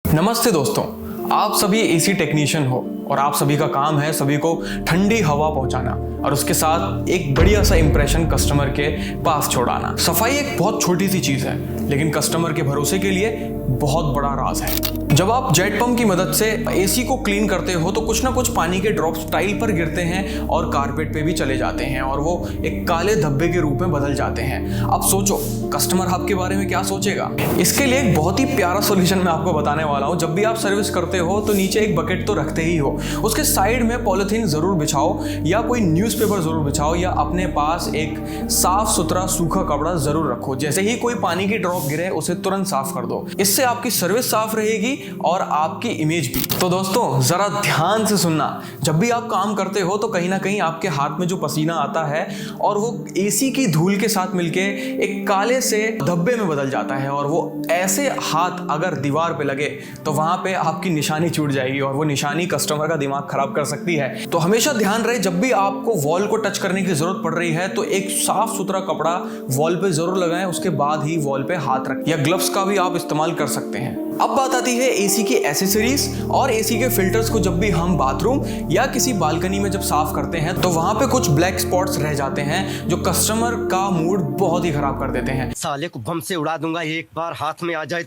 नमस्ते दोस्तों, आप सभी एसी टेक्नीशियन हो और आप सभी का काम है सभी को ठंडी हवा पहुंचाना और उसके साथ एक बढ़िया सा इंप्रेशन कस्टमर के पास छोड़ाना। सफाई एक बहुत छोटी सी चीज है लेकिन कस्टमर के भरोसे के लिए बहुत बड़ा राज है। जब आप जेट पंप की मदद से एसी को क्लीन करते हो तो कुछ ना कुछ पानी के ड्रॉप्स टाइल पर गिरते हैं और कारपेट पे भी चले जाते हैं और वो एक काले धब्बे के रूप में बदल जाते हैं। अब सोचो कस्टमर आपके बारे में क्या सोचेगा। इसके लिए एक बहुत ही प्यारा सॉल्यूशन मैं आपको बताने वाला हूं। जब भी आप सर्विस करते हो तो नीचे एक बकेट तो रखते ही हो, उसके साइड में पॉलिथीन जरूर बिछाओ या कोई न्यूज़पेपर जरूर बिछाओ या अपने पास एक साफ सुथरा सूखा कपड़ा जरूर रखो। जैसे ही कोई पानी की ड्रॉप गिरे उसे तुरंत साफ कर दो। इससे आपकी सर्विस साफ रहेगी और आपकी इमेज भी। तो दोस्तों जरा ध्यान से सुनना, जब भी आप काम करते हो तो कहीं ना कहीं आपके हाथ में जो पसीना आता है और वो एसी की धूल के साथ मिलके एक काले से धब्बे में बदल जाता है और वो ऐसे हाथ अगर दीवार पे लगे तो वहां पे आपकी निशानी छूट जाएगी और वो निशानी कस्टमर का दिमाग खराब कर सकती है। तो हमेशा ध्यान रहे जब भी आपको वॉल को टच करने की जरूरत पड़ रही है तो एक साफ सुथरा कपड़ा वॉल पे जरूर लगाएं, उसके बाद ही वॉल पे हाथ रखें या ग्लव्स का भी आप इस्तेमाल कर सकते हैं। अब बात आती है एसी की एसेसरीज और एसी के फिल्टर्स को। जब भी हम बाथरूम या किसी बालकनी में जब साफ करते हैं तो वहां पे कुछ ब्लैक स्पॉट्स रह जाते हैं जो कस्टमर का मूड बहुत ही खराब कर देते हैं। साले को बम से उड़ा दूंगा एक बार हाथ में आ जाए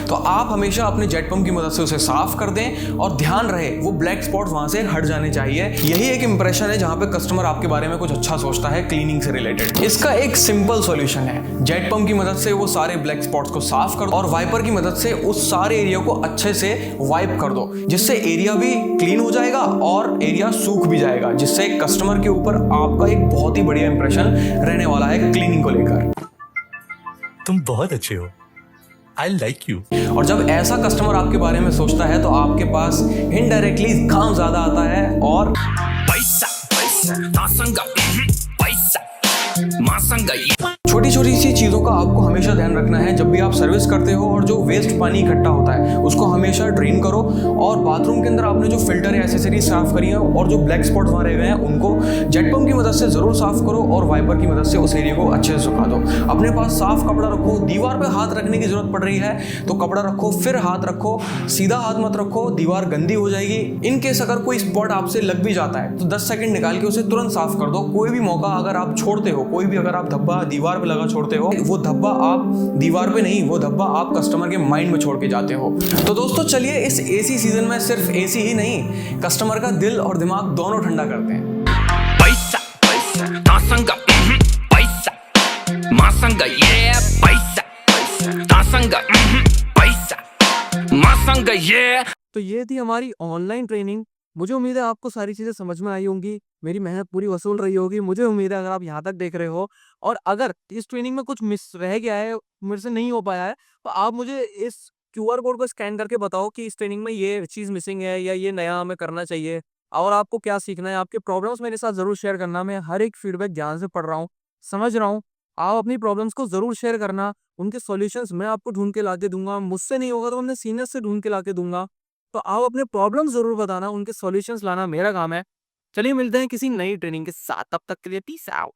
तो आप हमेशा अपने जेट पंप की मदद से उसे साफ कर दें और ध्यान रहे वो ब्लैक स्पॉट वहां से हट जाने चाहिए। यही एक इंप्रेशन है जहां पे कस्टमर आपके बारे में कुछ अच्छा सोचता है क्लीनिंग से रिलेटेड। इसका एक सिंपल सॉल्यूशन है, जेट पंप की मदद से वो सारे ब्लैक स्पॉट्स को साफ कर दो और वाइपर की मदद से उस सारे एरिया को अच्छे से वाइप कर दो, जिससे एरिया भी क्लीन हो जाएगा और एरिया सूख भी जाएगा, जिससे कस्टमर के ऊपर आपका एक बहुत ही बढ़िया इंप्रेशन रहने वाला है क्लीनिंग को लेकर। तुम बहुत अच्छे हो, आई लाइक यू। और जब ऐसा कस्टमर आपके बारे में सोचता है तो आपके पास इनडायरेक्टली काम ज्यादा आता है और पैसा तासंगा पैसा मासंगा। छोटी छोटी सी चीजों का आपको हमेशा ध्यान रखना है। जब भी आप सर्विस करते हो और जो वेस्ट पानी इकट्ठा होता है उसको हमेशा ड्रेन करो और बाथरूम के अंदर आपने जो फिल्टर या एसेसरीज साफ करी है और जो ब्लैक स्पॉट वहां रह गए हैं उनको जेट पंप की मदद से जरूर साफ करो और वाइपर की मदद से उस एरिया को अच्छे से सुखा दो। अपने पास साफ कपड़ा रखो, दीवार पे हाथ रखने की जरूरत पड़ रही है तो कपड़ा रखो फिर हाथ रखो, सीधा हाथ मत रखो, दीवार गंदी हो जाएगी। इन केस अगर कोई स्पॉट आपसे लग भी जाता है तो 10 सेकंड निकाल के उसे तुरंत साफ कर दो। कोई भी मौका अगर आप छोड़ते हो, कोई भी अगर आप धब्बा दीवार पे लगा छोड़ते हो, वो धब्बा आप दीवार पे नहीं, वो धब्बा आप कस्टमर के माइंड में छोड़ के जाते हो। तो दोस्तों चलिए इस एसी सीजन में सिर्फ एसी ही नहीं, कस्टमर का दिल और दिमाग दोनों ठंडा करते हैं। पैसा तासंगा पैसा मासंगा ये पैसा तासंगा पैसा मासंगा ये। तो ये थी हमारी ऑनलाइन ट्रेनिंग। मुझे उम्मीद है आपको सारी चीज़ें समझ में आई होंगी, मेरी मेहनत पूरी वसूल रही होगी। मुझे उम्मीद है अगर आप यहाँ तक देख रहे हो और अगर इस ट्रेनिंग में कुछ मिस रह गया है, मेरे से नहीं हो पाया है, तो आप मुझे इस क्यूआर कोड को स्कैन करके बताओ कि इस ट्रेनिंग में ये चीज़ मिसिंग है या ये नया हमें करना चाहिए और आपको क्या सीखना है। आपके प्रॉब्लम्स मेरे साथ ज़रूर शेयर करना। मैं हर एक फीडबैक ध्यान से पढ़ रहा हूँ, समझ रहा हूँ। आप अपनी प्रॉब्लम्स को ज़रूर शेयर करना, उनके सॉल्यूशंस मैं आपको ढूंढ के ला के दूंगा। मुझसे नहीं होगा तो अपने सीनियर से ढूंढ के ला के दूंगा। तो आप अपने प्रॉब्लम ज़रूर बताना, उनके सॉल्यूशंस लाना मेरा काम है। चलिए मिलते हैं किसी नई ट्रेनिंग के साथ, तब तक के लिए पीस आउट।